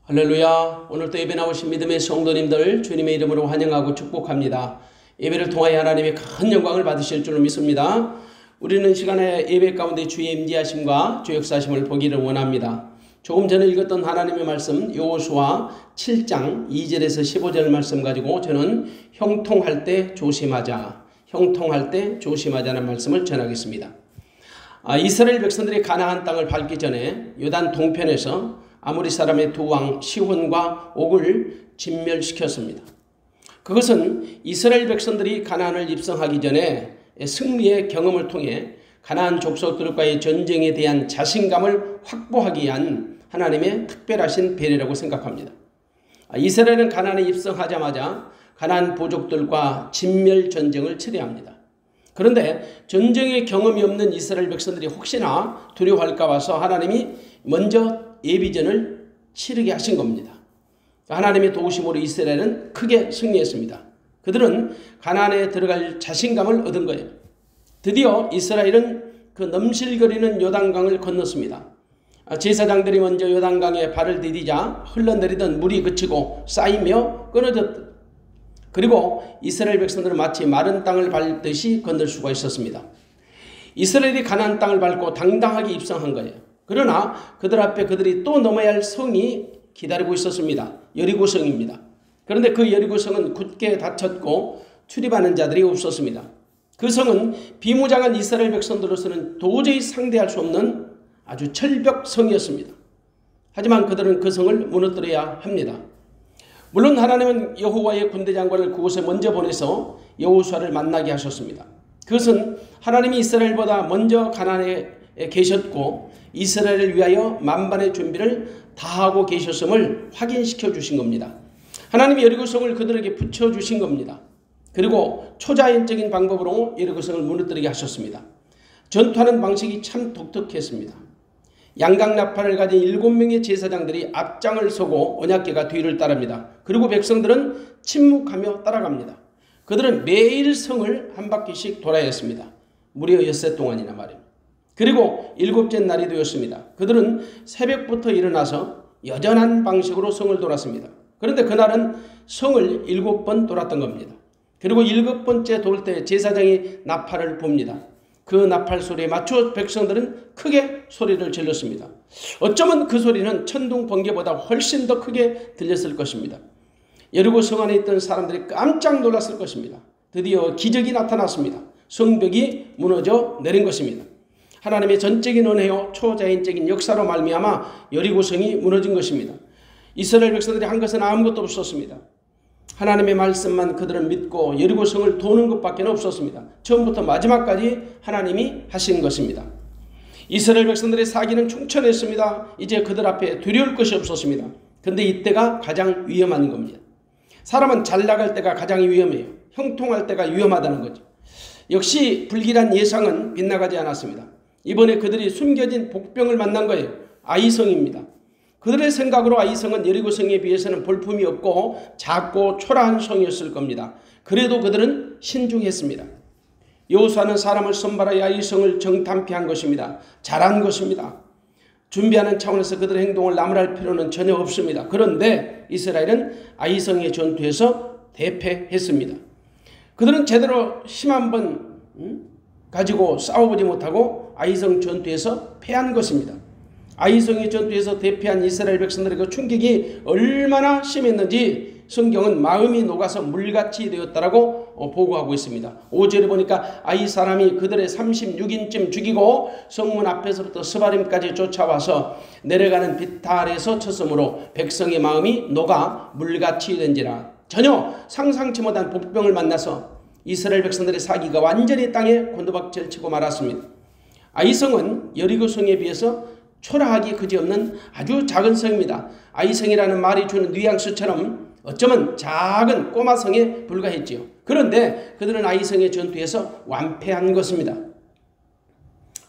할렐루야. 오늘도 예배 나오신 믿음의 성도님들 주님의 이름으로 환영하고 축복합니다. 예배를 통하여 하나님의 큰 영광을 받으실 줄로 믿습니다. 우리는 시간에 예배 가운데 주의 임재하심과 주 역사하심을 보기를 원합니다. 조금 전에 읽었던 하나님의 말씀 여호수아 7장 2절에서 15절 말씀 가지고 저는 형통할 때 조심하자, 형통할 때 조심하자는 말씀을 전하겠습니다. 이스라엘 백성들이 가나안 땅을 밟기 전에 요단 동편에서 아모리 사람의 두 왕 시혼과 옥을 진멸시켰습니다. 그것은 이스라엘 백성들이 가나안을 입성하기 전에 승리의 경험을 통해 가나안 족속들과의 전쟁에 대한 자신감을 확보하기 위한 하나님의 특별하신 배려라고 생각합니다. 이스라엘은 가나안에 입성하자마자 가나안 부족들과 진멸 전쟁을 치러합니다. 그런데 전쟁의 경험이 없는 이스라엘 백성들이 혹시나 두려워할까 봐서 하나님이 먼저 예비전을 치르게 하신 겁니다. 하나님의 도우심으로 이스라엘은 크게 승리했습니다. 그들은 가나안에 들어갈 자신감을 얻은 거예요. 드디어 이스라엘은 그 넘실거리는 요단강을 건넜습니다. 제사장들이 먼저 요단강에 발을 디디자 흘러내리던 물이 그치고 쌓이며 끊어졌다. 그리고 이스라엘 백성들은 마치 마른 땅을 밟듯이 건널 수가 있었습니다. 이스라엘이 가나안 땅을 밟고 당당하게 입성한 거예요. 그러나 그들 앞에 그들이 또 넘어야 할 성이 기다리고 있었습니다. 여리고성입니다. 그런데 그 여리고성은 굳게 닫혔고 출입하는 자들이 없었습니다. 그 성은 비무장한 이스라엘 백성들로서는 도저히 상대할 수 없는 아주 철벽성이었습니다. 하지만 그들은 그 성을 무너뜨려야 합니다. 물론 하나님은 여호와의 군대 장관을 그곳에 먼저 보내서 여호수아를 만나게 하셨습니다. 그것은 하나님이 이스라엘보다 먼저 가나안에 계셨고 이스라엘을 위하여 만반의 준비를 다하고 계셨음을 확인시켜 주신 겁니다. 하나님이 여리고성을 그들에게 붙여주신 겁니다. 그리고 초자연적인 방법으로 여리고성을 무너뜨리게 하셨습니다. 전투하는 방식이 참 독특했습니다. 양강나팔을 가진 7명의 제사장들이 앞장을 서고 언약궤가 뒤를 따릅니다. 그리고 백성들은 침묵하며 따라갑니다. 그들은 매일 성을 한 바퀴씩 돌아야 했습니다. 무려 엿새 동안이나 말입니다. 그리고 7째 날이 되었습니다. 그들은 새벽부터 일어나서 여전한 방식으로 성을 돌았습니다. 그런데 그날은 성을 7번 돌았던 겁니다. 그리고 7번째 돌 때 제사장이 나팔을 붑니다. 그 나팔 소리에 맞춰 백성들은 크게 소리를 질렀습니다. 어쩌면 그 소리는 천둥 번개보다 훨씬 더 크게 들렸을 것입니다. 여리고 성 안에 있던 사람들이 깜짝 놀랐을 것입니다. 드디어 기적이 나타났습니다. 성벽이 무너져 내린 것입니다. 하나님의 전적인 은혜요 초자연적인 역사로 말미암아 여리고성이 무너진 것입니다. 이스라엘 백성들이 한 것은 아무것도 없었습니다. 하나님의 말씀만 그들은 믿고 여리고성을 도는 것밖에 없었습니다. 처음부터 마지막까지 하나님이 하신 것입니다. 이스라엘 백성들의 사기는 충천했습니다. 이제 그들 앞에 두려울 것이 없었습니다. 그런데 이때가 가장 위험한 겁니다. 사람은 잘 나갈 때가 가장 위험해요. 형통할 때가 위험하다는 거죠. 역시 불길한 예상은 빗나가지 않았습니다. 이번에 그들이 숨겨진 복병을 만난 거예요. 아이성입니다. 그들의 생각으로 아이성은 여리고성에 비해서는 볼품이 없고 작고 초라한 성이었을 겁니다. 그래도 그들은 신중했습니다. 여호수아는 사람을 선발하여 아이성을 정탐피한 것입니다. 잘한 것입니다. 준비하는 차원에서 그들의 행동을 나무랄 필요는 전혀 없습니다. 그런데 이스라엘은 아이성의 전투에서 대패했습니다. 그들은 제대로 힘 한번 가지고 싸워보지 못하고 아이성 전투에서 패한 것입니다. 아이성의 전투에서 대패한 이스라엘 백성들의 그 충격이 얼마나 심했는지 성경은 마음이 녹아서 물같이 되었다라고 보고하고 있습니다. 5절에 보니까 아이 사람이 그들의 36인쯤 죽이고 성문 앞에서부터 스바림까지 쫓아와서 내려가는 비탈에서 쳤으므로 백성의 마음이 녹아 물같이 된지라. 전혀 상상치 못한 복병을 만나서 이스라엘 백성들의 사기가 완전히 땅에 곤두박질 치고 말았습니다. 아이성은 여리고성에 비해서 초라하기 그지없는 아주 작은 성입니다. 아이성이라는 말이 주는 뉘앙스처럼 어쩌면 작은 꼬마 성에 불과했지요. 그런데 그들은 아이성의 전투에서 완패한 것입니다.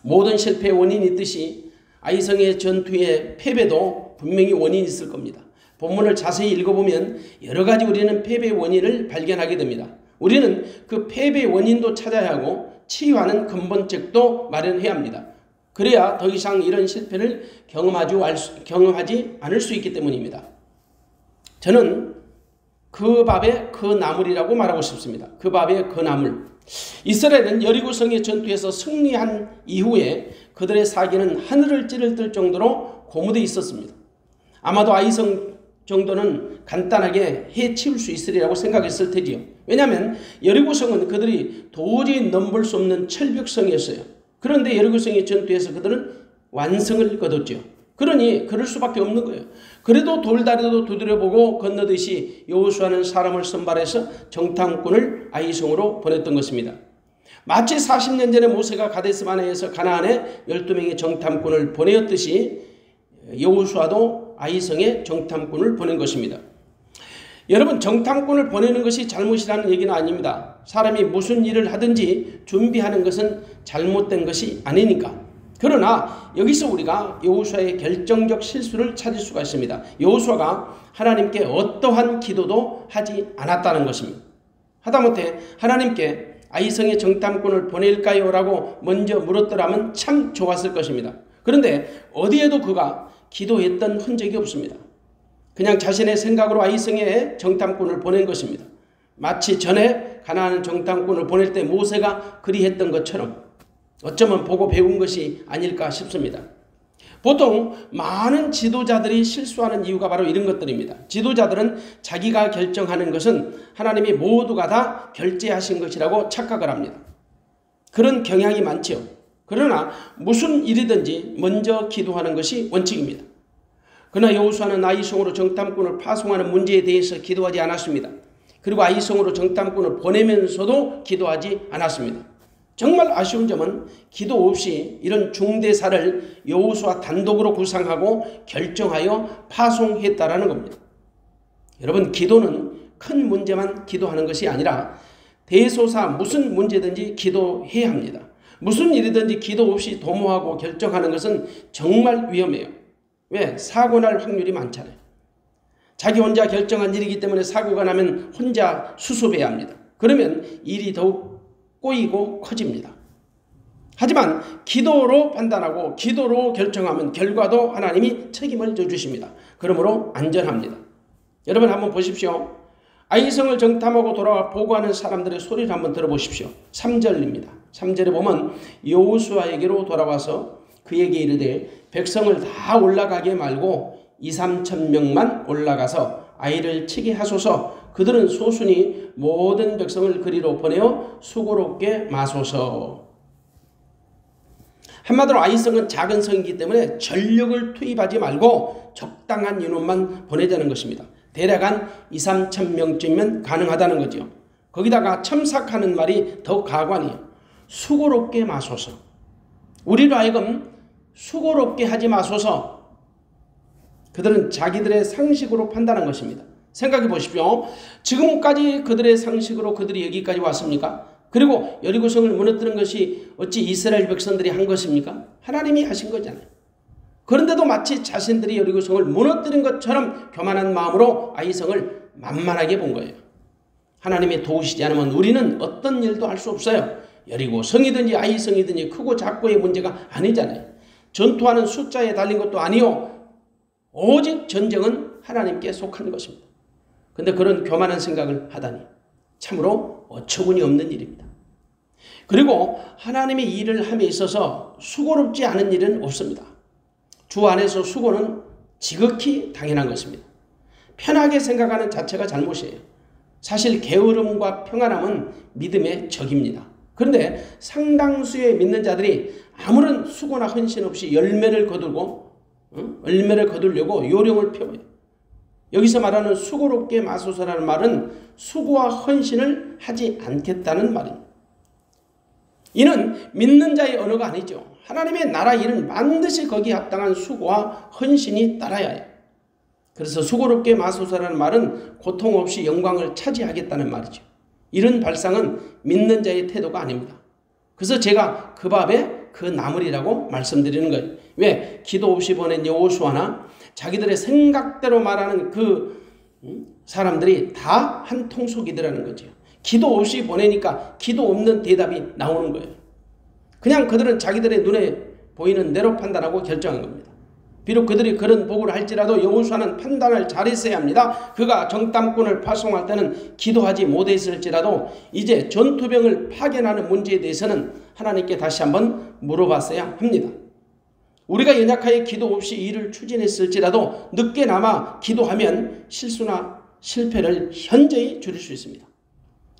모든 실패의 원인이 있듯이 아이성의 전투의 패배도 분명히 원인이 있을 겁니다. 본문을 자세히 읽어보면 여러 가지 우리는 패배의 원인을 발견하게 됩니다. 우리는 그 패배의 원인도 찾아야 하고 치유하는 근본책도 마련해야 합니다. 그래야 더 이상 이런 실패를 경험하지 않을 수 있기 때문입니다. 저는 그 밥의 그 나물이라고 말하고 싶습니다. 그 밥의 그 나물. 이스라엘은 여리고성의 전투에서 승리한 이후에 그들의 사기는 하늘을 찌를 뜰 정도로 고무되어 있었습니다. 아마도 아이성 정도는 간단하게 해치울 수 있으리라고 생각했을 테지요. 왜냐하면 여리고성은 그들이 도저히 넘볼 수 없는 철벽성이었어요. 그런데 여리고성의 전투에서 그들은 완성을 거뒀죠. 그러니 그럴 수밖에 없는 거예요. 그래도 돌다리도 두드려보고 건너듯이 여호수아는 사람을 선발해서 정탐꾼을 아이성으로 보냈던 것입니다. 마치 40년 전에 모세가 가데스바네에서 가나안에 12명의 정탐꾼을 보내었듯이 여호수아도 아이성에 정탐꾼을 보낸 것입니다. 여러분, 정탐꾼을 보내는 것이 잘못이라는 얘기는 아닙니다. 사람이 무슨 일을 하든지 준비하는 것은 잘못된 것이 아니니까. 그러나 여기서 우리가 여호수아의 결정적 실수를 찾을 수가 있습니다. 여호수아가 하나님께 어떠한 기도도 하지 않았다는 것입니다. 하다못해 하나님께 아이성의 정탐꾼을 보낼까요? 라고 먼저 물었더라면 참 좋았을 것입니다. 그런데 어디에도 그가 기도했던 흔적이 없습니다. 그냥 자신의 생각으로 아이성의 정탐꾼을 보낸 것입니다. 마치 전에 가나안 정탐꾼을 보낼 때 모세가 그리했던 것처럼 어쩌면 보고 배운 것이 아닐까 싶습니다. 보통 많은 지도자들이 실수하는 이유가 바로 이런 것들입니다. 지도자들은 자기가 결정하는 것은 하나님이 모두가 다 결제하신 것이라고 착각을 합니다. 그런 경향이 많지요. 그러나 무슨 일이든지 먼저 기도하는 것이 원칙입니다. 그러나 여호수아는 아이성으로 정탐꾼을 파송하는 문제에 대해서 기도하지 않았습니다. 그리고 아이성으로 정탐꾼을 보내면서도 기도하지 않았습니다. 정말 아쉬운 점은 기도 없이 이런 중대사를 여호수아 단독으로 구상하고 결정하여 파송했다라는 겁니다. 여러분, 기도는 큰 문제만 기도하는 것이 아니라 대소사 무슨 문제든지 기도해야 합니다. 무슨 일이든지 기도 없이 도모하고 결정하는 것은 정말 위험해요. 왜? 사고 날 확률이 많잖아요. 자기 혼자 결정한 일이기 때문에 사고가 나면 혼자 수습해야 합니다. 그러면 일이 더욱 꼬이고 커집니다. 하지만 기도로 판단하고 기도로 결정하면 결과도 하나님이 책임을 져주십니다. 그러므로 안전합니다. 여러분 한번 보십시오. 아이성을 정탐하고 돌아와 보고하는 사람들의 소리를 한번 들어보십시오. 3절입니다. 3절에 보면 여호수아에게로 돌아와서 그에게 이르되 백성을 다 올라가게 말고 2~3천 명만 올라가서 아이를 치게 하소서. 그들은 소순이 모든 백성을 그리로 보내어 수고롭게 마소서. 한마디로 아이성은 작은 성이기 때문에 전력을 투입하지 말고 적당한 인원만 보내자는 것입니다. 대략 한 2~3천 명쯤이면 가능하다는 거죠. 거기다가 첨삭하는 말이 더 가관이에요. 수고롭게 마소서. 우리로 하여금 수고롭게 하지 마소서. 그들은 자기들의 상식으로 판단한 것입니다. 생각해 보십시오. 지금까지 그들의 상식으로 그들이 여기까지 왔습니까? 그리고 여리고성을 무너뜨린 것이 어찌 이스라엘 백성들이 한 것입니까? 하나님이 하신 거잖아요. 그런데도 마치 자신들이 여리고성을 무너뜨린 것처럼 교만한 마음으로 아이성을 만만하게 본 거예요. 하나님이 도우시지 않으면 우리는 어떤 일도 할 수 없어요. 여리고성이든지 아이성이든지 크고 작고의 문제가 아니잖아요. 전투하는 숫자에 달린 것도 아니요. 오직 전쟁은 하나님께 속한 것입니다. 그런데 그런 교만한 생각을 하다니 참으로 어처구니 없는 일입니다. 그리고 하나님의 일을 함에 있어서 수고롭지 않은 일은 없습니다. 주 안에서 수고는 지극히 당연한 것입니다. 편하게 생각하는 자체가 잘못이에요. 사실 게으름과 평안함은 믿음의 적입니다. 그런데 상당수의 믿는 자들이 아무런 수고나 헌신 없이 열매를 거두려고 요령을 펴요. 여기서 말하는 수고롭게 마소서라는 말은 수고와 헌신을 하지 않겠다는 말입니다. 이는 믿는 자의 언어가 아니죠. 하나님의 나라 일은 반드시 거기에 합당한 수고와 헌신이 따라야 해요. 그래서 수고롭게 마소서라는 말은 고통 없이 영광을 차지하겠다는 말이죠. 이런 발상은 믿는 자의 태도가 아닙니다. 그래서 제가 그 밥에 그 나물이라고 말씀드리는 거예요. 왜? 기도 없이 보낸 여호수아나 자기들의 생각대로 말하는 그 사람들이 다 한 통속이더라는 거죠. 기도 없이 보내니까 기도 없는 대답이 나오는 거예요. 그냥 그들은 자기들의 눈에 보이는 대로 판단하고 결정한 겁니다. 비록 그들이 그런 보고를 할지라도 여호수아는 판단을 잘했어야 합니다. 그가 정탐꾼을 파송할 때는 기도하지 못했을지라도 이제 전투병을 파견하는 문제에 대해서는 하나님께 다시 한번 물어봤어야 합니다. 우리가 연약하여 기도 없이 일을 추진했을지라도 늦게나마 기도하면 실수나 실패를 현저히 줄일 수 있습니다.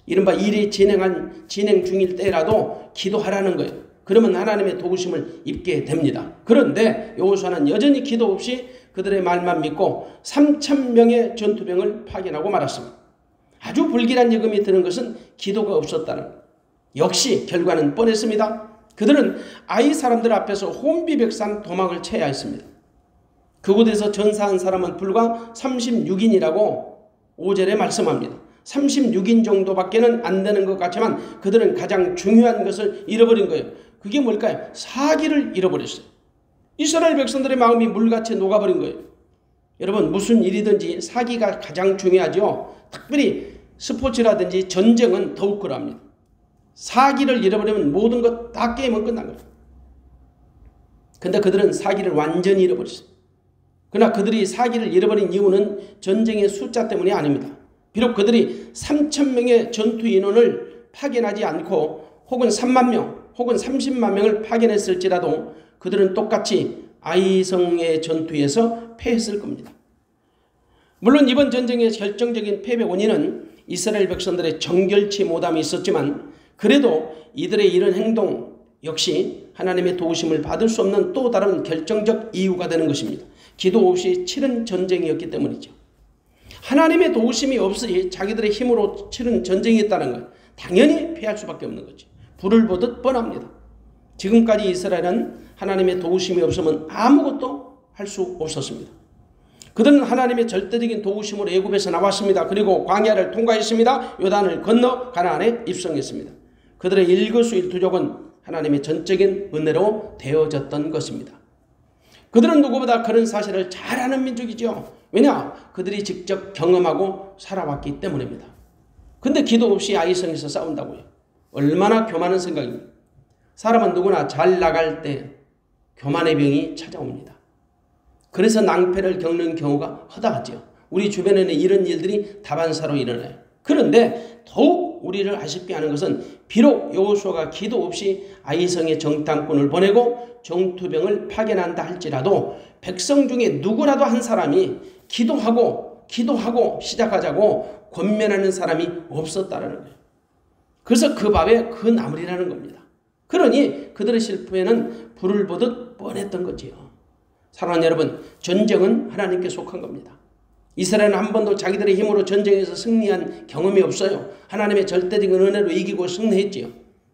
이른바 일이 진행 중일 때라도 기도하라는 거예요. 그러면 하나님의 도우심을 입게 됩니다. 그런데 여호수아는 여전히 기도 없이 그들의 말만 믿고 3,000명의 전투병을 파견하고 말았습니다. 아주 불길한 예감이 드는 것은 기도가 없었다는 것. 역시 결과는 뻔했습니다. 그들은 아이 사람들 앞에서 혼비백산 도망을 쳐야 했습니다. 그곳에서 전사한 사람은 불과 36인이라고 5절에 말씀합니다. 36인 정도밖에는 안 되는 것 같지만 그들은 가장 중요한 것을 잃어버린 거예요. 그게 뭘까요? 사기를 잃어버렸어요. 이스라엘 백성들의 마음이 물같이 녹아버린 거예요. 여러분, 무슨 일이든지 사기가 가장 중요하죠. 특별히 스포츠라든지 전쟁은 더욱 그러합니다. 사기를 잃어버리면 모든 것 다 게임은 끝난 거예요. 근데 그들은 사기를 완전히 잃어버렸어요. 그러나 그들이 사기를 잃어버린 이유는 전쟁의 숫자 때문이 아닙니다. 비록 그들이 3,000명의 전투 인원을 파견하지 않고 혹은 3만 명 혹은 30만 명을 파견했을지라도 그들은 똑같이 아이성의 전투에서 패했을 겁니다. 물론 이번 전쟁의 결정적인 패배 원인은 이스라엘 백성들의 정결치 못함이 있었지만 그래도 이들의 이런 행동 역시 하나님의 도우심을 받을 수 없는 또 다른 결정적 이유가 되는 것입니다. 기도 없이 치른 전쟁이었기 때문이죠. 하나님의 도우심이 없이 자기들의 힘으로 치른 전쟁이었다는 것, 당연히 패할 수밖에 없는 거죠. 불을 보듯 뻔합니다. 지금까지 이스라엘은 하나님의 도우심이 없으면 아무것도 할 수 없었습니다. 그들은 하나님의 절대적인 도우심으로 애굽에서 나왔습니다. 그리고 광야를 통과했습니다. 요단을 건너 가나안에 입성했습니다. 그들의 일거수일투족은 하나님의 전적인 은혜로 되어졌던 것입니다. 그들은 누구보다 그런 사실을 잘 아는 민족이죠. 왜냐? 그들이 직접 경험하고 살아왔기 때문입니다. 근데 기도 없이 아이성에서 싸운다고요. 얼마나 교만한 생각입니다. 사람은 누구나 잘 나갈 때 교만의 병이 찾아옵니다. 그래서 낭패를 겪는 경우가 허다하죠. 우리 주변에는 이런 일들이 다반사로 일어나요. 그런데 더욱 우리를 아쉽게 하는 것은 비록 여호수아가 기도 없이 아이성의 정탐꾼을 보내고 정투병을 파견한다 할지라도 백성 중에 누구라도 한 사람이 기도하고 시작하자고 권면하는 사람이 없었다라는 거예요. 그래서 그 밥에 그 나물이라는 겁니다. 그러니 그들의 실패는 불을 보듯 뻔했던 거지요. 사랑하는 여러분, 전쟁은 하나님께 속한 겁니다. 이스라엘은 한 번도 자기들의 힘으로 전쟁에서 승리한 경험이 없어요. 하나님의 절대적인 은혜로 이기고 승리했지요.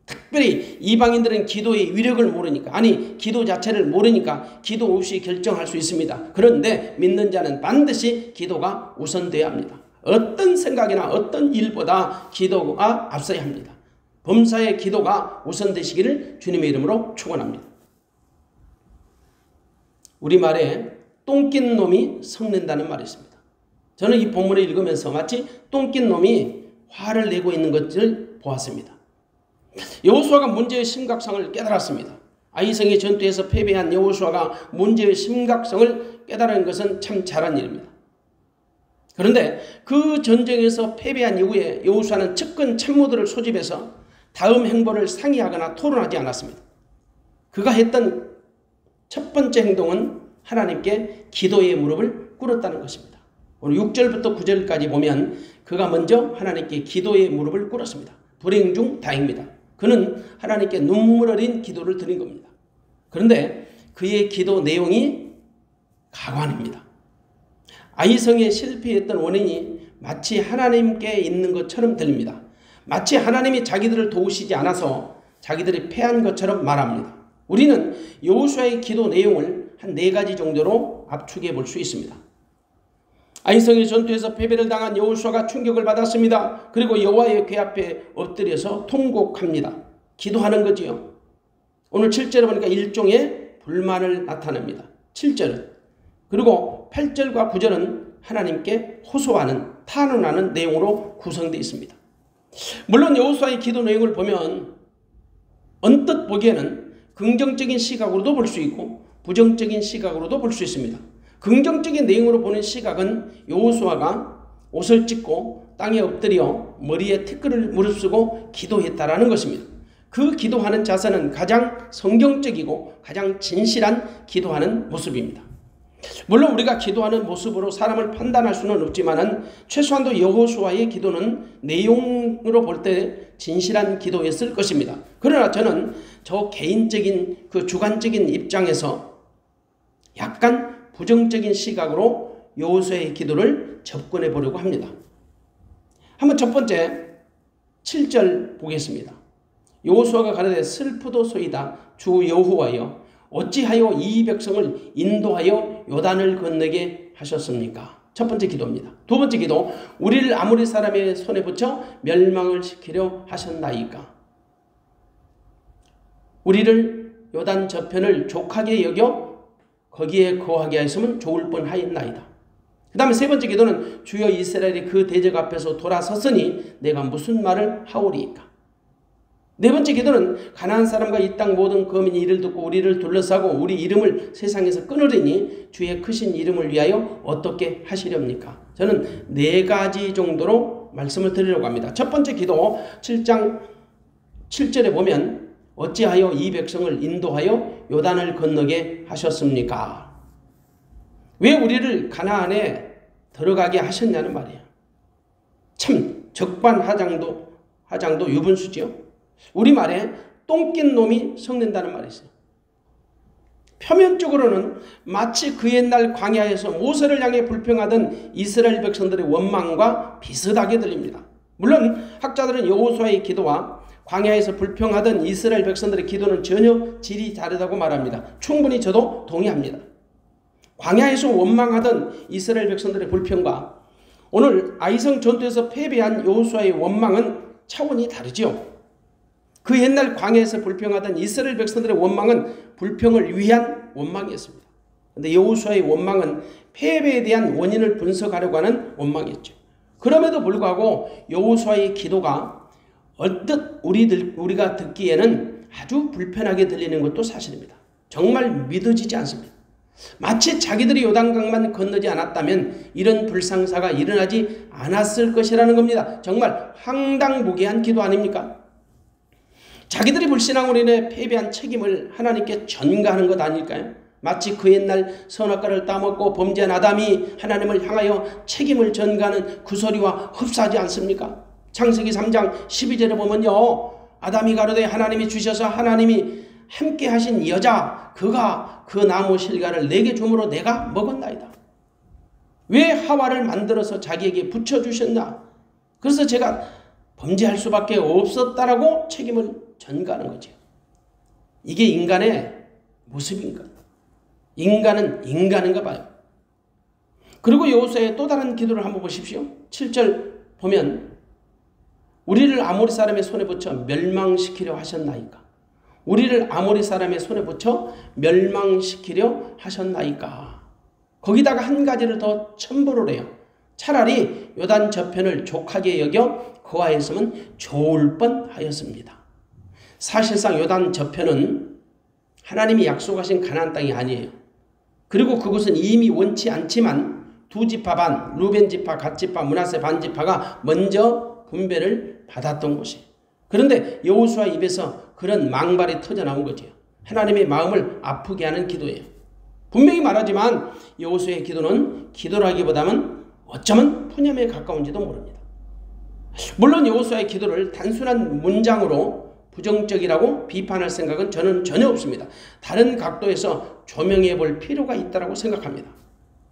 특별히 이방인들은 기도의 위력을 모르니까, 기도 자체를 모르니까 기도 없이 결정할 수 있습니다. 그런데 믿는 자는 반드시 기도가 우선되어야 합니다. 어떤 생각이나 어떤 일보다 기도가 앞서야 합니다. 범사의 기도가 우선되시기를 주님의 이름으로 축원합니다. 우리말에 똥 낀 놈이 성낸다는 말이 있습니다. 저는 이 본문을 읽으면서 마치 똥 낀 놈이 화를 내고 있는 것을 보았습니다. 여호수아가 문제의 심각성을 깨달았습니다. 아이성의 전투에서 패배한 여호수아가 문제의 심각성을 깨달은 것은 참 잘한 일입니다. 그런데 그 전쟁에서 패배한 이후에 여호수아는 측근 참모들을 소집해서 다음 행보를 상의하거나 토론하지 않았습니다. 그가 했던 첫 번째 행동은 하나님께 기도의 무릎을 꿇었다는 것입니다. 오늘 6절부터 9절까지 보면 그가 먼저 하나님께 기도의 무릎을 꿇었습니다. 불행 중 다행입니다. 그는 하나님께 눈물 어린 기도를 드린 겁니다. 그런데 그의 기도 내용이 가관입니다. 아이성에 실패했던 원인이 마치 하나님께 있는 것처럼 들립니다. 마치 하나님이 자기들을 도우시지 않아서 자기들이 패한 것처럼 말합니다. 우리는 여호수아의 기도 내용을 한 4가지 정도로 압축해 볼 수 있습니다. 아이성의 전투에서 패배를 당한 여호수아가 충격을 받았습니다. 그리고 여호와의 궤 앞에 엎드려서 통곡합니다. 기도하는 거지요. 오늘 7절에 보니까 일종의 불만을 나타냅니다. 7절은. 그리고 8절과 9절은 하나님께 호소하는, 탄원하는 내용으로 구성되어 있습니다. 물론 여호수아의 기도 내용을 보면 언뜻 보기에는 긍정적인 시각으로도 볼 수 있고 부정적인 시각으로도 볼 수 있습니다. 긍정적인 내용으로 보는 시각은 여호수아가 옷을 찢고 땅에 엎드려 머리에 티끌을 무릅쓰고 기도했다라는 것입니다. 그 기도하는 자세는 가장 성경적이고 가장 진실한 기도하는 모습입니다. 물론 우리가 기도하는 모습으로 사람을 판단할 수는 없지만은 최소한도 여호수아의 기도는 내용으로 볼 때 진실한 기도였을 것입니다. 그러나 저는 저 개인적인 그 주관적인 입장에서 약간 부정적인 시각으로 여호수아의 기도를 접근해 보려고 합니다. 한번 첫 번째 7절 보겠습니다. 여호수아가 가로되 슬프도소이다 주 여호와여 어찌하여 이 백성을 인도하여 요단을 건너게 하셨습니까? 첫 번째 기도입니다. 두 번째 기도, 우리를 아모리 사람의 손에 붙여 멸망을 시키려 하셨나이까? 우리를 요단 저편을 족하게 여겨 거기에 거하게 하였으면 좋을 뻔하였나이다. 그 다음에 세 번째 기도는 주여 이스라엘이 그 대적 앞에서 돌아섰으니 내가 무슨 말을 하오리이까? 네 번째 기도는 가나안 사람과 이 땅 모든 거민이 이를 듣고 우리를 둘러싸고 우리 이름을 세상에서 끊으리니 주의 크신 이름을 위하여 어떻게 하시렵니까? 저는 네 가지 정도로 말씀을 드리려고 합니다. 첫 번째 기도 7장 7절에 보면 어찌하여 이 백성을 인도하여 요단을 건너게 하셨습니까? 왜 우리를 가나안에 들어가게 하셨냐는 말이에요. 참 적반하장도 유분수지요. 우리말에 똥낀 놈이 썩는다는 말이 있어요. 표면적으로는 마치 그 옛날 광야에서 모세를 향해 불평하던 이스라엘 백성들의 원망과 비슷하게 들립니다. 물론 학자들은 여호수아의 기도와 광야에서 불평하던 이스라엘 백성들의 기도는 전혀 질이 다르다고 말합니다. 충분히 저도 동의합니다. 광야에서 원망하던 이스라엘 백성들의 불평과 오늘 아이성 전투에서 패배한 여호수아의 원망은 차원이 다르죠. 그 옛날 광야에서 불평하던 이스라엘 백성들의 원망은 불평을 위한 원망이었습니다. 그런데 여호수아의 원망은 패배에 대한 원인을 분석하려고 하는 원망이었죠. 그럼에도 불구하고 여호수아의 기도가 언뜻 우리가 듣기에는 아주 불편하게 들리는 것도 사실입니다. 정말 믿어지지 않습니다. 마치 자기들이 요단강만 건너지 않았다면 이런 불상사가 일어나지 않았을 것이라는 겁니다. 정말 황당무계한 기도 아닙니까? 자기들이 불신앙으로 인해 패배한 책임을 하나님께 전가하는 것 아닐까요? 마치 그 옛날 선악과를 따먹고 범죄한 아담이 하나님을 향하여 책임을 전가하는 그 소리와 흡사하지 않습니까? 창세기 3장 12절에 보면요. 아담이 가로되 하나님이 주셔서 하나님이 함께 하신 여자 그가 그 나무 실과를 내게 줌으로 내가 먹었나이다. 왜 하와를 만들어서 자기에게 붙여주셨나? 그래서 제가 범죄할 수밖에 없었다라고 책임을 전가하는 거죠. 이게 인간의 모습인가? 인간은 인간인가 봐요. 그리고 여호수아의 또 다른 기도를 한번 보십시오. 7절 보면 우리를 아모리 사람의 손에 붙여 멸망시키려 하셨나이까? 우리를 아모리 사람의 손에 붙여 멸망시키려 하셨나이까? 거기다가 한 가지를 더 첨부를 해요. 차라리 요단 저편을 족하게 여겨 거하였으면 좋을 뻔하였습니다. 사실상 요단 저편은 하나님이 약속하신 가나안 땅이 아니에요. 그리고 그곳은 이미 원치 않지만 두 지파 반, 루벤 지파, 갓 지파, 므낫세 반 지파가 먼저 분배를 받았던 곳이에요. 그런데 여호수아 입에서 그런 망발이 터져나온 거죠. 하나님의 마음을 아프게 하는 기도예요. 분명히 말하지만 여호수아의 기도는 기도라기보다는 어쩌면 푸념에 가까운지도 모릅니다. 물론 여호수아의 기도를 단순한 문장으로 부정적이라고 비판할 생각은 저는 전혀 없습니다. 다른 각도에서 조명해 볼 필요가 있다고 생각합니다.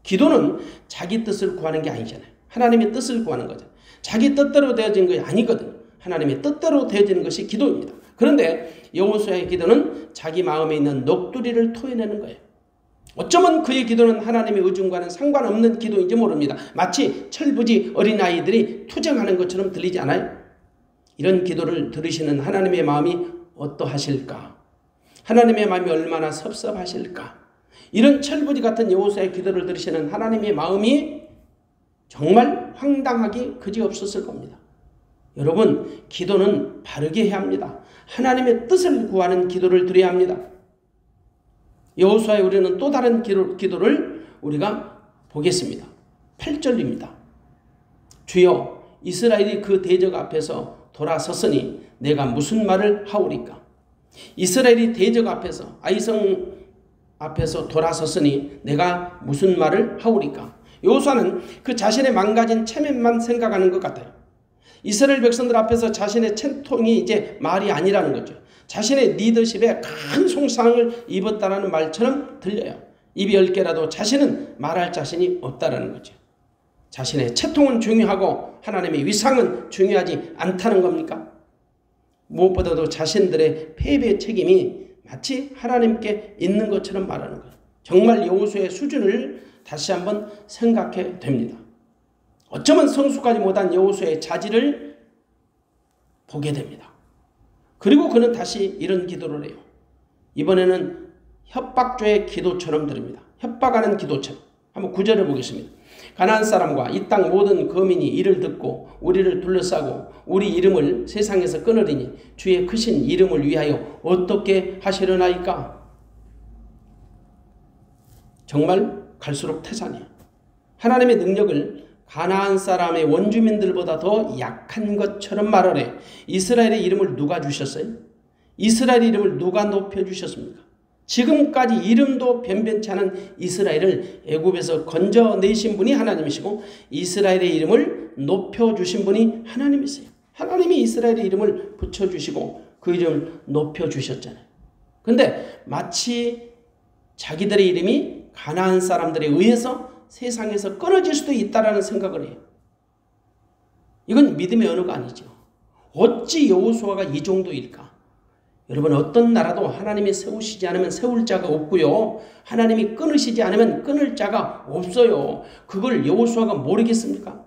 기도는 자기 뜻을 구하는 게 아니잖아요. 하나님의 뜻을 구하는 거죠. 자기 뜻대로 되어진 것이 아니거든요. 하나님의 뜻대로 되어지는 것이 기도입니다. 그런데 여호수아의 기도는 자기 마음에 있는 녹두리를 토해내는 거예요. 어쩌면 그의 기도는 하나님의 의중과는 상관없는 기도인지 모릅니다. 마치 철부지 어린아이들이 투정하는 것처럼 들리지 않아요? 이런 기도를 들으시는 하나님의 마음이 어떠하실까? 하나님의 마음이 얼마나 섭섭하실까? 이런 철부지 같은 여호수아의 기도를 들으시는 하나님의 마음이 정말 황당하기 그지없었을 겁니다. 여러분, 기도는 바르게 해야 합니다. 하나님의 뜻을 구하는 기도를 드려야 합니다. 여호수아의 우리는 또 다른 기도를 우리가 보겠습니다. 8절입니다. 주여 이스라엘이 그 대적 앞에서 돌아섰으니 내가 무슨 말을 하오리까. 이스라엘이 대적 앞에서 아이성 앞에서 돌아섰으니 내가 무슨 말을 하오리까. 여호수아는 그 자신의 망가진 체면만 생각하는 것 같아요. 이스라엘 백성들 앞에서 자신의 채통이 이제 말이 아니라는 거죠. 자신의 리더십에 큰 손상을 입었다는 말처럼 들려요. 입이 10개라도 자신은 말할 자신이 없다는 거죠. 자신의 채통은 중요하고 하나님의 위상은 중요하지 않다는 겁니까? 무엇보다도 자신들의 패배의 책임이 마치 하나님께 있는 것처럼 말하는 거예요. 정말 여호수아의 수준을 다시 한번 생각해 됩니다. 어쩌면 성숙하지 못한 여호수아의 자질을 보게 됩니다. 그리고 그는 다시 이런 기도를 해요. 이번에는 협박조의 기도처럼 들립니다. 협박하는 기도처럼. 한번 9절을 보겠습니다. 가나안 사람과 이 땅 모든 거민이 이를 듣고 우리를 둘러싸고 우리 이름을 세상에서 끊으리니 주의 크신 이름을 위하여 어떻게 하시려나이까. 정말 갈수록 태산이에요. 하나님의 능력을 가나안 사람의 원주민들보다 더 약한 것처럼 말하래. 이스라엘의 이름을 누가 주셨어요? 이스라엘의 이름을 누가 높여주셨습니까? 지금까지 이름도 변변치 않은 이스라엘을 애굽에서 건져내신 분이 하나님이시고 이스라엘의 이름을 높여주신 분이 하나님이세요. 하나님이 이스라엘의 이름을 붙여주시고 그 이름을 높여주셨잖아요. 그런데 마치 자기들의 이름이 가나안 사람들에 의해서 세상에서 끊어질 수도 있다라는 생각을 해요. 이건 믿음의 언어가 아니죠. 어찌 여호수아가 이 정도일까? 여러분, 어떤 나라도 하나님이 세우시지 않으면 세울 자가 없고요. 하나님이 끊으시지 않으면 끊을 자가 없어요. 그걸 여호수아가 모르겠습니까?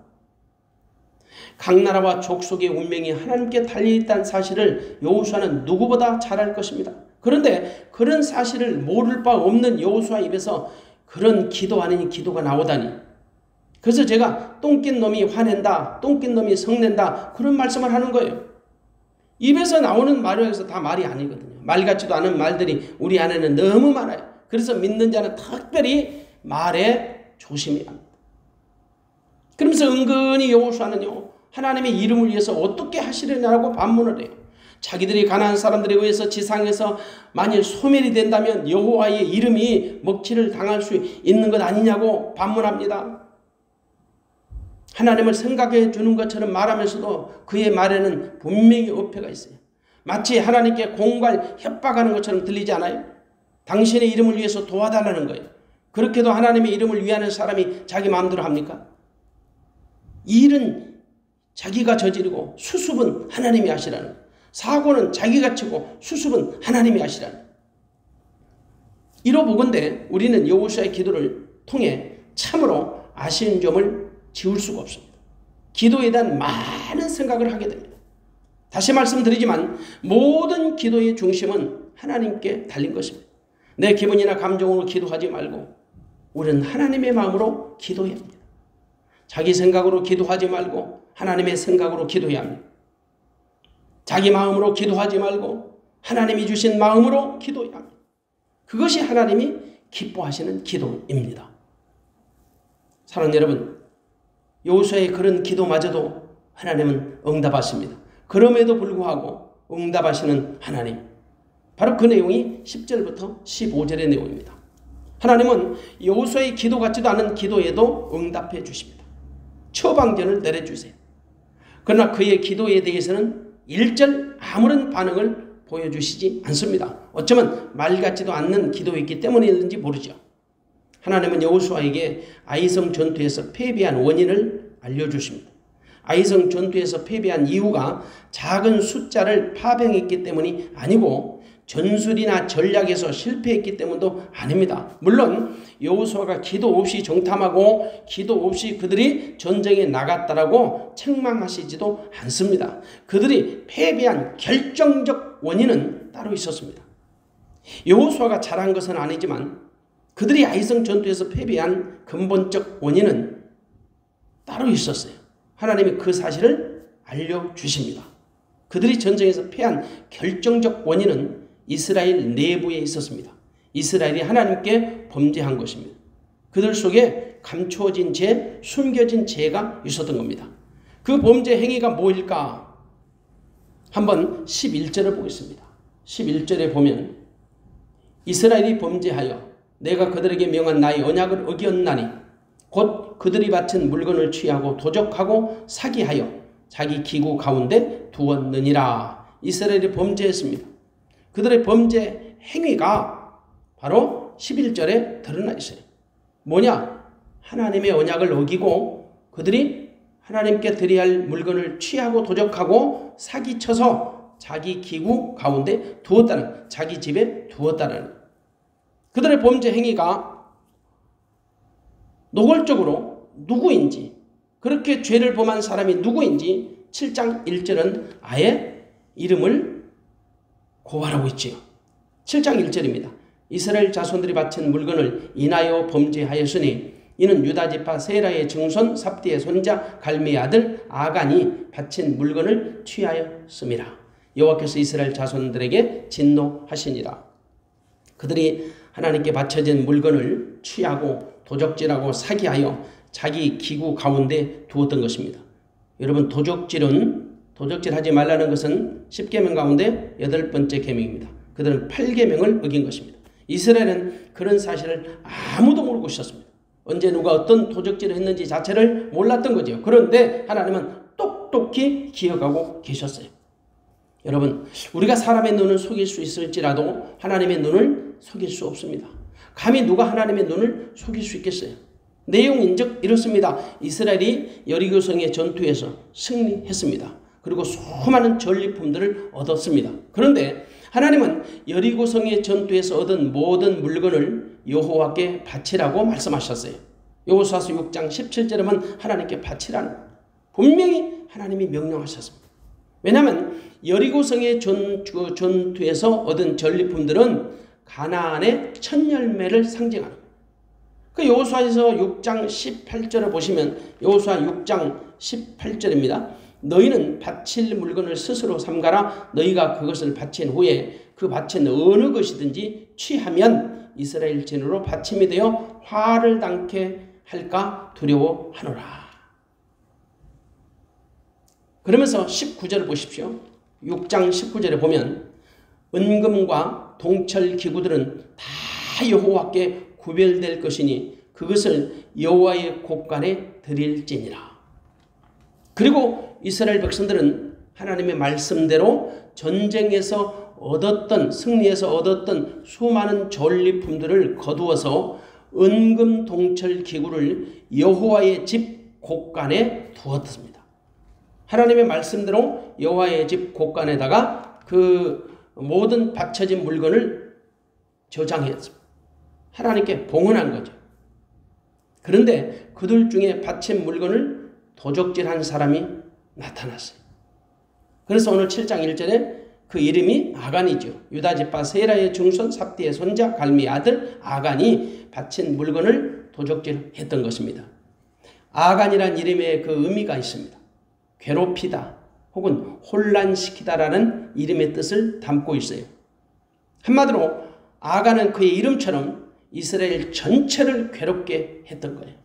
각 나라와 족속의 운명이 하나님께 달려있다는 사실을 여호수아는 누구보다 잘 알 것입니다. 그런데 그런 사실을 모를 바 없는 여호수아 입에서 그런 기도 아닌 기도가 나오다니. 그래서 제가 똥낀 놈이 화낸다, 똥낀 놈이 성낸다, 그런 말씀을 하는 거예요. 입에서 나오는 말에서 다 말이 아니거든요. 말 같지도 않은 말들이 우리 안에는 너무 많아요. 그래서 믿는 자는 특별히 말에 조심해야 합니다. 그러면서 은근히 여호수아는요, 하나님의 이름을 위해서 어떻게 하시려냐고 반문을 해요. 자기들이 가나안 사람들에 의해서 지상에서 만일 소멸이 된다면 여호와의 이름이 먹칠을 당할 수 있는 것 아니냐고 반문합니다. 하나님을 생각해 주는 것처럼 말하면서도 그의 말에는 분명히 어폐가 있어요. 마치 하나님께 공갈 협박하는 것처럼 들리지 않아요? 당신의 이름을 위해서 도와달라는 거예요. 그렇게도 하나님의 이름을 위하는 사람이 자기 마음대로 합니까? 이 일은 자기가 저지르고 수습은 하나님이 하시라는 거예요. 사고는 자기가 치고 수습은 하나님이 하시라는 거예요. 이러보건대 우리는 여호수아의 기도를 통해 참으로 아쉬운 점을 지울 수가 없습니다. 기도에 대한 많은 생각을 하게 됩니다. 다시 말씀드리지만 모든 기도의 중심은 하나님께 달린 것입니다. 내 기분이나 감정으로 기도하지 말고 우리는 하나님의 마음으로 기도해야 합니다. 자기 생각으로 기도하지 말고 하나님의 생각으로 기도해야 합니다. 자기 마음으로 기도하지 말고 하나님이 주신 마음으로 기도해야 합니다. 그것이 하나님이 기뻐하시는 기도입니다. 사랑하는 여러분, 여호수아의 그런 기도마저도 하나님은 응답하십니다. 그럼에도 불구하고 응답하시는 하나님, 바로 그 내용이 10절부터 15절의 내용입니다. 하나님은 여호수아의 기도 같지도 않은 기도에도 응답해 주십니다. 처방전을 내려주세요. 그러나 그의 기도에 대해서는 일절 아무런 반응을 보여주시지 않습니다. 어쩌면 말 같지도 않는 기도였기 때문이었는지 모르죠. 하나님은 여호수아에게 아이성 전투에서 패배한 원인을 알려주십니다. 아이성 전투에서 패배한 이유가 작은 숫자를 파병했기 때문이 아니고 전술이나 전략에서 실패했기 때문도 아닙니다. 물론 여호수아가 기도 없이 정탐하고 기도 없이 그들이 전쟁에 나갔다라고 책망하시지도 않습니다. 그들이 패배한 결정적 원인은 따로 있었습니다. 여호수아가 잘한 것은 아니지만 그들이 아이성 전투에서 패배한 근본적 원인은 따로 있었어요. 하나님이 그 사실을 알려주십니다. 그들이 전쟁에서 패한 결정적 원인은 이스라엘 내부에 있었습니다. 이스라엘이 하나님께 범죄한 것입니다. 그들 속에 감추어진 죄, 숨겨진 죄가 있었던 겁니다. 그 범죄 행위가 뭐일까? 한번 11절을 보겠습니다. 11절에 보면 이스라엘이 범죄하여 내가 그들에게 명한 나의 언약을 어기었나니 곧 그들이 바친 물건을 취하고 도적하고 사기하여 자기 기구 가운데 두었느니라. 이스라엘이 범죄했습니다. 그들의 범죄 행위가 바로 11절에 드러나 있어요. 뭐냐? 하나님의 언약을 어기고 그들이 하나님께 드려야 할 물건을 취하고 도적하고 사기쳐서 자기 기구 가운데 두었다는, 자기 집에 두었다는 그들의 범죄 행위가 노골적으로 누구인지, 그렇게 죄를 범한 사람이 누구인지 7장 1절은 아예 이름을 고발하고 있지요. 7장 1절입니다. 이스라엘 자손들이 바친 물건을 인하여 범죄하였으니 이는 유다지파 세라의 증손 삽디의 손자 갈미의 아들 아간이 바친 물건을 취하였음이라. 여호와께서 이스라엘 자손들에게 진노하시니라. 그들이 하나님께 바쳐진 물건을 취하고 도적질하고 사기하여 자기 기구 가운데 두었던 것입니다. 여러분, 도적질하지 말라는 것은 10계명 가운데 8번째 계명입니다. 그들은 8계명을 어긴 것입니다. 이스라엘은 그런 사실을 아무도 모르고 있었습니다. 언제 누가 어떤 도적질을 했는지 자체를 몰랐던 거죠. 그런데 하나님은 똑똑히 기억하고 계셨어요. 여러분, 우리가 사람의 눈을 속일 수 있을지라도 하나님의 눈을 속일 수 없습니다. 감히 누가 하나님의 눈을 속일 수 있겠어요? 내용인즉 이렇습니다. 이스라엘이 여리고성의 전투에서 승리했습니다. 그리고 수많은 전리품들을 얻었습니다. 그런데 하나님은 여리고성의 전투에서 얻은 모든 물건을 여호와께 바치라고 말씀하셨어요. 여호수아서 6장 17절에 보면 하나님께 바치라는 분명히 하나님이 명령하셨습니다. 왜냐하면 여리고성의 전투에서 얻은 전리품들은 가나안의 첫 열매를 상징하는 거예요. 그 여호수아에서 6장 18절을 보시면 여호수아 6장 18절입니다. 너희는 바칠 물건을 스스로 삼가라. 너희가 그것을 바친 후에 그 바친 어느 것이든지 취하면 이스라엘 진으로 바침이 되어 화를 당케 할까 두려워하노라. 그러면서 19절을 보십시오. 6장 19절에 보면 은금과 동철 기구들은 다 여호와께 구별될 것이니 그것을 여호와의 곳간에 드릴지니라. 그리고 이스라엘 백성들은 하나님의 말씀대로 전쟁에서 얻었던, 승리에서 얻었던 수많은 전리품들을 거두어서 은금 동철 기구를 여호와의 집 곳간에 두었습니다. 하나님의 말씀대로 여호와의 집 곳간에다가 그 모든 바쳐진 물건을 저장했습니다. 하나님께 봉헌한 거죠. 그런데 그들 중에 바친 물건을 도적질한 사람이 나타났어요. 그래서 오늘 7장 1절에 그 이름이 아간이죠. 유다지파 세라의 증손 삽디의 손자 갈미의 아들 아간이 바친 물건을 도적질했던 것입니다. 아간이란 이름에 그 의미가 있습니다. 괴롭히다 혹은 혼란시키다라는 이름의 뜻을 담고 있어요. 한마디로 아간은 그의 이름처럼 이스라엘 전체를 괴롭게 했던 거예요.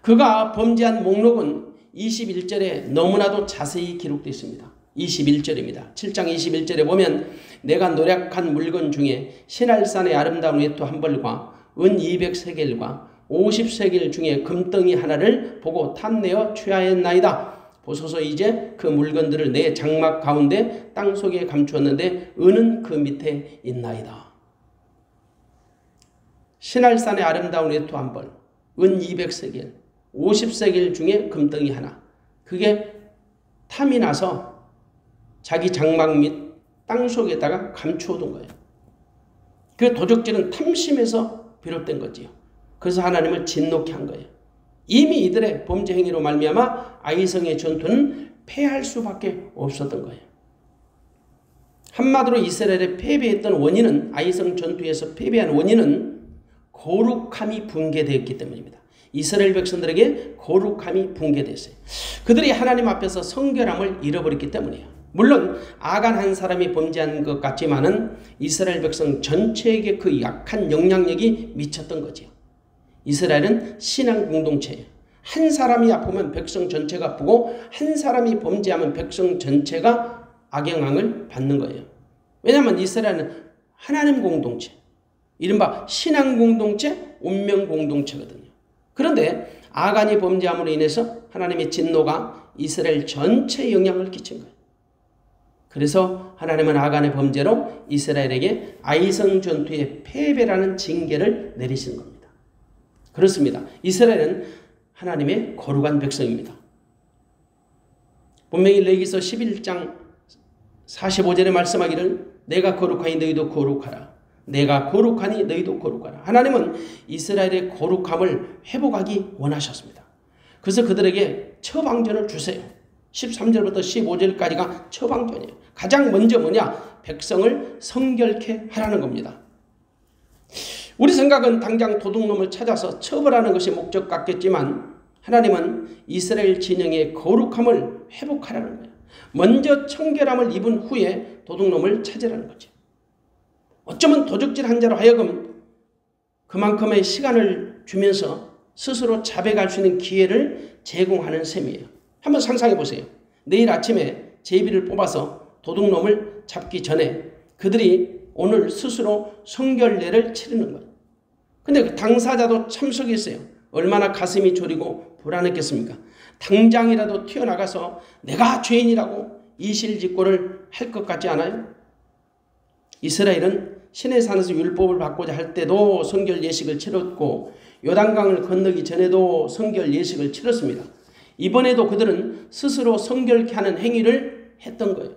그가 범죄한 목록은 21절에 너무나도 자세히 기록되어 있습니다. 21절입니다. 7장 21절에 보면 내가 노략한 물건 중에 신할산의 아름다운 외투 한 벌과 은 200세겔과 50세겔 중에 금덩이 하나를 보고 탐내어 취하였나이다. 보소서 이제 그 물건들을 내 장막 가운데 땅속에 감추었는데 은은 그 밑에 있나이다. 신할산의 아름다운 외투 한 벌, 은 200세겔, 50세겔 중에 금덩이 하나. 그게 탐이 나서 자기 장막 및 땅속에다가 감추어둔 거예요. 그 도적질은 탐심에서 비롯된 거지요. 그래서 하나님을 진노케 한 거예요. 이미 이들의 범죄 행위로 말미암아 아이성의 전투는 패할 수밖에 없었던 거예요. 한마디로 이스라엘의 패배했던 원인은, 아이성 전투에서 패배한 원인은 거룩함이 붕괴되었기 때문입니다. 이스라엘 백성들에게 거룩함이 붕괴됐어요. 그들이 하나님 앞에서 성결함을 잃어버렸기 때문이에요. 물론 아간 한 사람이 범죄한 것 같지만은 이스라엘 백성 전체에게 그 약한 영향력이 미쳤던 거지요. 이스라엘은 신앙 공동체예요. 한 사람이 아프면 백성 전체가 아프고 한 사람이 범죄하면 백성 전체가 악영향을 받는 거예요. 왜냐하면 이스라엘은 하나님 공동체, 이른바 신앙 공동체, 운명 공동체거든요. 그런데 아간이 범죄함으로 인해서 하나님의 진노가 이스라엘 전체에 영향을 끼친 거예요. 그래서 하나님은 아간의 범죄로 이스라엘에게 아이성 전투의 패배라는 징계를 내리신 겁니다. 그렇습니다. 이스라엘은 하나님의 거룩한 백성입니다. 분명히 레위기서 11장 45절에 말씀하기를 내가 거룩하니 너희도 거룩하라. 내가 거룩하니 너희도 거룩하라. 하나님은 이스라엘의 거룩함을 회복하기 원하셨습니다. 그래서 그들에게 처방전을 주세요. 13절부터 15절까지가 처방전이에요. 가장 먼저 뭐냐? 백성을 성결케 하라는 겁니다. 우리 생각은 당장 도둑놈을 찾아서 처벌하는 것이 목적 같겠지만 하나님은 이스라엘 진영의 거룩함을 회복하라는 거예요. 먼저 청결함을 입은 후에 도둑놈을 찾으라는 거죠. 어쩌면 도적질 한 자로 하여금 그만큼의 시간을 주면서 스스로 자백할 수 있는 기회를 제공하는 셈이에요. 한번 상상해 보세요. 내일 아침에 제비를 뽑아서 도둑놈을 잡기 전에 그들이 오늘 스스로 성결례를 치르는 거예요. 근데 그 당사자도 참석했어요. 얼마나 가슴이 저리고 불안했겠습니까? 당장이라도 튀어나가서 내가 죄인이라고 이실직고를 할 것 같지 않아요? 이스라엘은 시내산에서 율법을 받고자 할 때도 성결 예식을 치렀고 요단강을 건너기 전에도 성결 예식을 치렀습니다. 이번에도 그들은 스스로 성결케 하는 행위를 했던 거예요.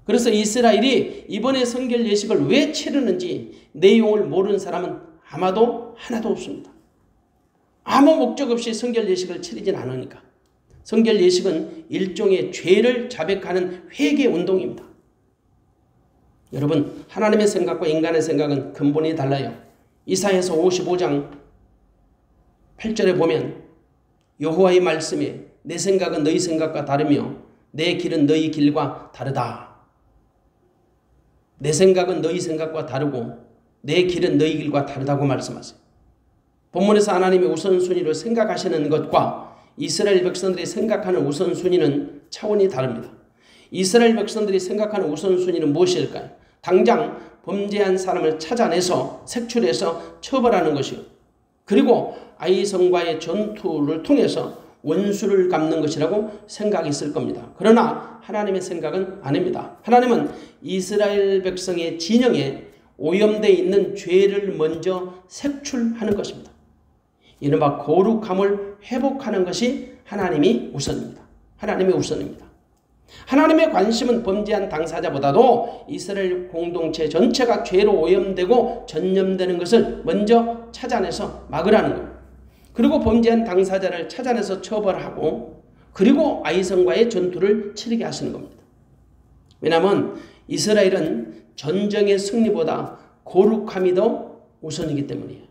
그래서 이스라엘이 이번에 성결 예식을 왜 치르는지 내용을 모르는 사람은 아마도 하나도 없습니다. 아무 목적 없이 성결 예식을 치르진 않으니까. 성결 예식은 일종의 죄를 자백하는 회개 운동입니다. 여러분, 하나님의 생각과 인간의 생각은 근본이 달라요. 이사야서 55장 8절에 보면 여호와의 말씀에 내 생각은 너희 생각과 다르며 내 길은 너희 길과 다르다. 내 생각은 너희 생각과 다르고 내 길은 너희 길과 다르다고 말씀하세요. 본문에서 하나님이 우선순위로 생각하시는 것과 이스라엘 백성들이 생각하는 우선순위는 차원이 다릅니다. 이스라엘 백성들이 생각하는 우선순위는 무엇일까요? 당장 범죄한 사람을 찾아내서 색출해서 처벌하는 것이요. 그리고 아이성과의 전투를 통해서 원수를 갚는 것이라고 생각했을 겁니다. 그러나 하나님의 생각은 아닙니다. 하나님은 이스라엘 백성의 진영에 오염되어 있는 죄를 먼저 색출하는 것입니다. 이른바 거룩함을 회복하는 것이 하나님이 우선입니다. 하나님의 우선입니다. 하나님의 관심은 범죄한 당사자보다도 이스라엘 공동체 전체가 죄로 오염되고 전염되는 것을 먼저 찾아내서 막으라는 거예요. 그리고 범죄한 당사자를 찾아내서 처벌하고 그리고 아이성과의 전투를 치르게 하시는 겁니다. 왜냐하면 이스라엘은 전쟁의 승리보다 거룩함이 더 우선이기 때문이에요.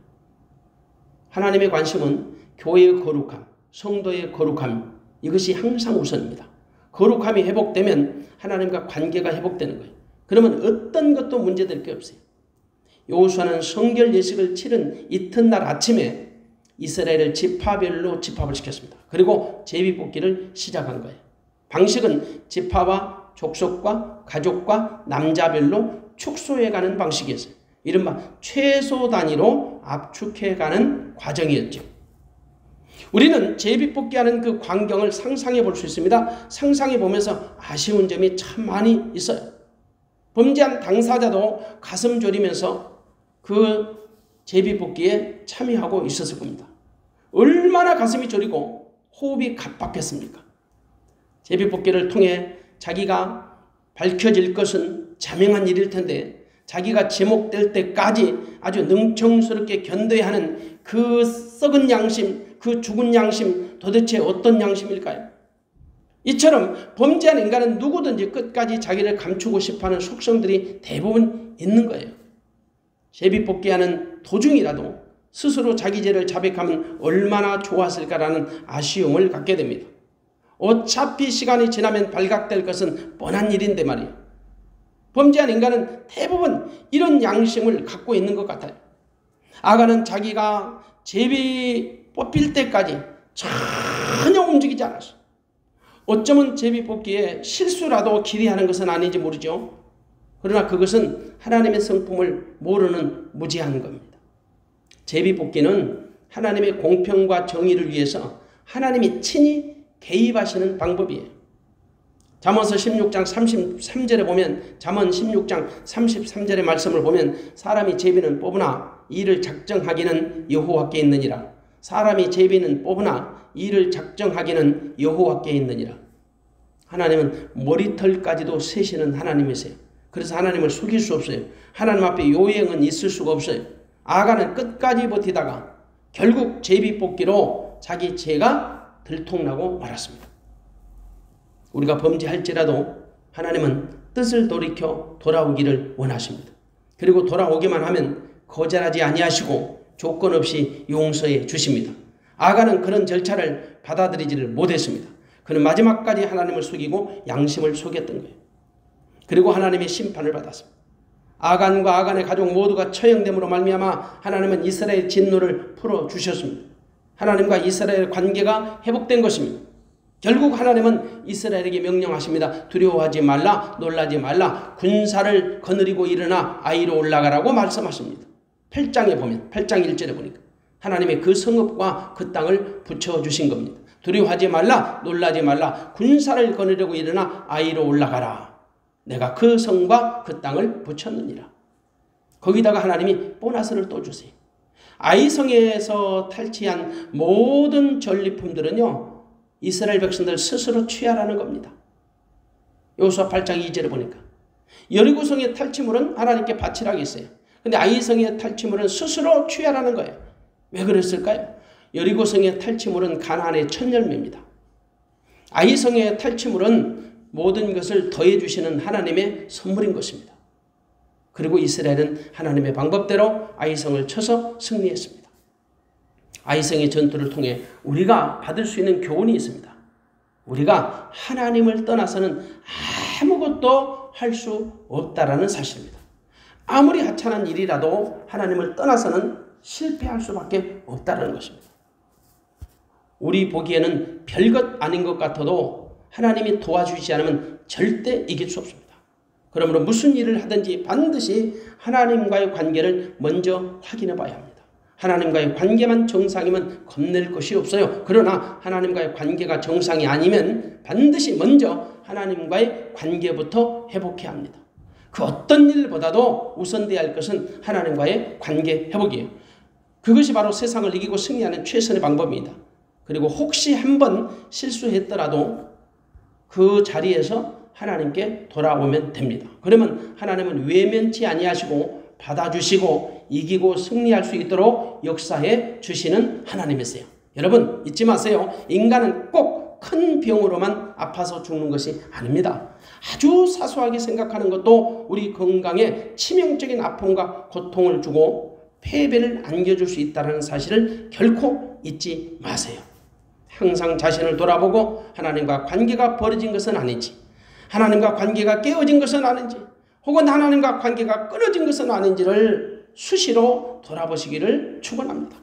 하나님의 관심은 교회의 거룩함, 성도의 거룩함, 이것이 항상 우선입니다. 거룩함이 회복되면 하나님과 관계가 회복되는 거예요. 그러면 어떤 것도 문제될 게 없어요. 여호수아는 성결 예식을 치른 이튿날 아침에 이스라엘을 지파별로 집합을 시켰습니다. 그리고 제비뽑기를 시작한 거예요. 방식은 지파와 족속과 가족과 남자별로 축소해가는 방식이었어요. 이른바 최소 단위로 압축해가는 과정이었죠. 우리는 제비뽑기하는 그 광경을 상상해 볼 수 있습니다. 상상해 보면서 아쉬운 점이 참 많이 있어요. 범죄한 당사자도 가슴 졸이면서 그 제비뽑기에 참여하고 있었을 겁니다. 얼마나 가슴이 졸이고 호흡이 갑박했습니까? 제비뽑기를 통해 자기가 밝혀질 것은 자명한 일일 텐데 자기가 지목될 때까지 아주 능청스럽게 견뎌야 하는 그 썩은 양심, 그 죽은 양심, 도대체 어떤 양심일까요? 이처럼 범죄한 인간은 누구든지 끝까지 자기를 감추고 싶어하는 속성들이 대부분 있는 거예요. 제비뽑기하는 도중이라도 스스로 자기 죄를 자백하면 얼마나 좋았을까라는 아쉬움을 갖게 됩니다. 어차피 시간이 지나면 발각될 것은 뻔한 일인데 말이에요. 범죄한 인간은 대부분 이런 양심을 갖고 있는 것 같아요. 아간은 자기가 제비 뽑힐 때까지 전혀 움직이지 않았어요. 어쩌면 제비 뽑기에 실수라도 기대하는 것은 아닌지 모르죠. 그러나 그것은 하나님의 성품을 모르는 무지한 겁니다. 제비 뽑기는 하나님의 공평과 정의를 위해서 하나님이 친히 개입하시는 방법이에요. 잠언서 16장 33절에 보면, 잠언 16장 33절의 말씀을 보면, 사람이 제비는 뽑으나 이를 작정하기는 여호와께 있느니라. 사람이 제비는 뽑으나 이를 작정하기는 여호와께 있느니라. 하나님은 머리털까지도 세시는 하나님이세요. 그래서 하나님을 속일 수 없어요. 하나님 앞에 요행은 있을 수가 없어요. 아간은 끝까지 버티다가 결국 제비 뽑기로 자기 죄가 들통나고 말았습니다. 우리가 범죄할지라도 하나님은 뜻을 돌이켜 돌아오기를 원하십니다. 그리고 돌아오기만 하면 거절하지 아니하시고 조건 없이 용서해 주십니다. 아간은 그런 절차를 받아들이지를 못했습니다. 그는 마지막까지 하나님을 속이고 양심을 속였던 거예요. 그리고 하나님의 심판을 받았습니다. 아간과 아간의 가족 모두가 처형됨으로 말미암아 하나님은 이스라엘 진노를 풀어주셨습니다. 하나님과 이스라엘 관계가 회복된 것입니다. 결국 하나님은 이스라엘에게 명령하십니다. 두려워하지 말라, 놀라지 말라, 군사를 거느리고 일어나 아이로 올라가라고 말씀하십니다. 8장에 보면, 8장 1절에 보니까 하나님의 그 성읍과 그 땅을 붙여주신 겁니다. 두려워하지 말라, 놀라지 말라, 군사를 거느리고 일어나 아이로 올라가라. 내가 그 성과 그 땅을 붙였느니라. 거기다가 하나님이 보너스를 또 주세요. 아이성에서 탈취한 모든 전리품들은요, 이스라엘 백성들 스스로 취하라는 겁니다. 여호수아 8장 2절에 보니까 여리고성의 탈취물은 하나님께 바치라고 했어요. 근데 아이성의 탈취물은 스스로 취하라는 거예요. 왜 그랬을까요? 여리고성의 탈취물은 가나안의 첫 열매입니다. 아이성의 탈취물은 모든 것을 더해 주시는 하나님의 선물인 것입니다. 그리고 이스라엘은 하나님의 방법대로 아이성을 쳐서 승리했습니다. 아이성의 전투를 통해 우리가 받을 수 있는 교훈이 있습니다. 우리가 하나님을 떠나서는 아무것도 할 수 없다라는 사실입니다. 아무리 하찮은 일이라도 하나님을 떠나서는 실패할 수밖에 없다는 것입니다. 우리 보기에는 별것 아닌 것 같아도 하나님이 도와주시지 않으면 절대 이길 수 없습니다. 그러므로 무슨 일을 하든지 반드시 하나님과의 관계를 먼저 확인해 봐야 합니다. 하나님과의 관계만 정상이면 겁낼 것이 없어요. 그러나 하나님과의 관계가 정상이 아니면 반드시 먼저 하나님과의 관계부터 회복해야 합니다. 그 어떤 일보다도 우선돼야 할 것은 하나님과의 관계 회복이에요. 그것이 바로 세상을 이기고 승리하는 최선의 방법입니다. 그리고 혹시 한번 실수했더라도 그 자리에서 하나님께 돌아오면 됩니다. 그러면 하나님은 외면치 아니하시고 받아주시고 이기고 승리할 수 있도록 역사해 주시는 하나님이세요. 여러분 잊지 마세요. 인간은 꼭 큰 병으로만 아파서 죽는 것이 아닙니다. 아주 사소하게 생각하는 것도 우리 건강에 치명적인 아픔과 고통을 주고 패배를 안겨줄 수 있다는 사실을 결코 잊지 마세요. 항상 자신을 돌아보고 하나님과 관계가 벌어진 것은 아닌지, 하나님과 관계가 깨어진 것은 아닌지, 혹은 하나님과 관계가 끊어진 것은 아닌지를 수시로 돌아보시기를 축원합니다.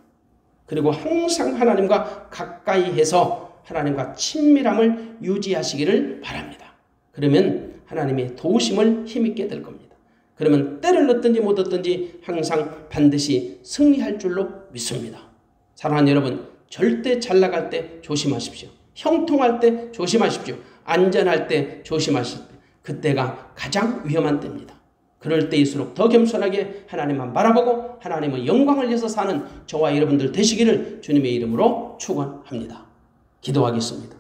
그리고 항상 하나님과 가까이 해서 하나님과 친밀함을 유지하시기를 바랍니다. 그러면 하나님의 도우심을 힘있게 될 겁니다. 그러면 때를 얻든지 못 얻든지 항상 반드시 승리할 줄로 믿습니다. 사랑하는 여러분, 절대 잘 나갈 때 조심하십시오. 형통할 때 조심하십시오. 안전할 때 조심하십시오. 그때가 가장 위험한 때입니다. 그럴 때일수록 더 겸손하게 하나님만 바라보고 하나님의 영광을 위해서 사는 저와 여러분들 되시기를 주님의 이름으로 축원합니다. 기도하겠습니다.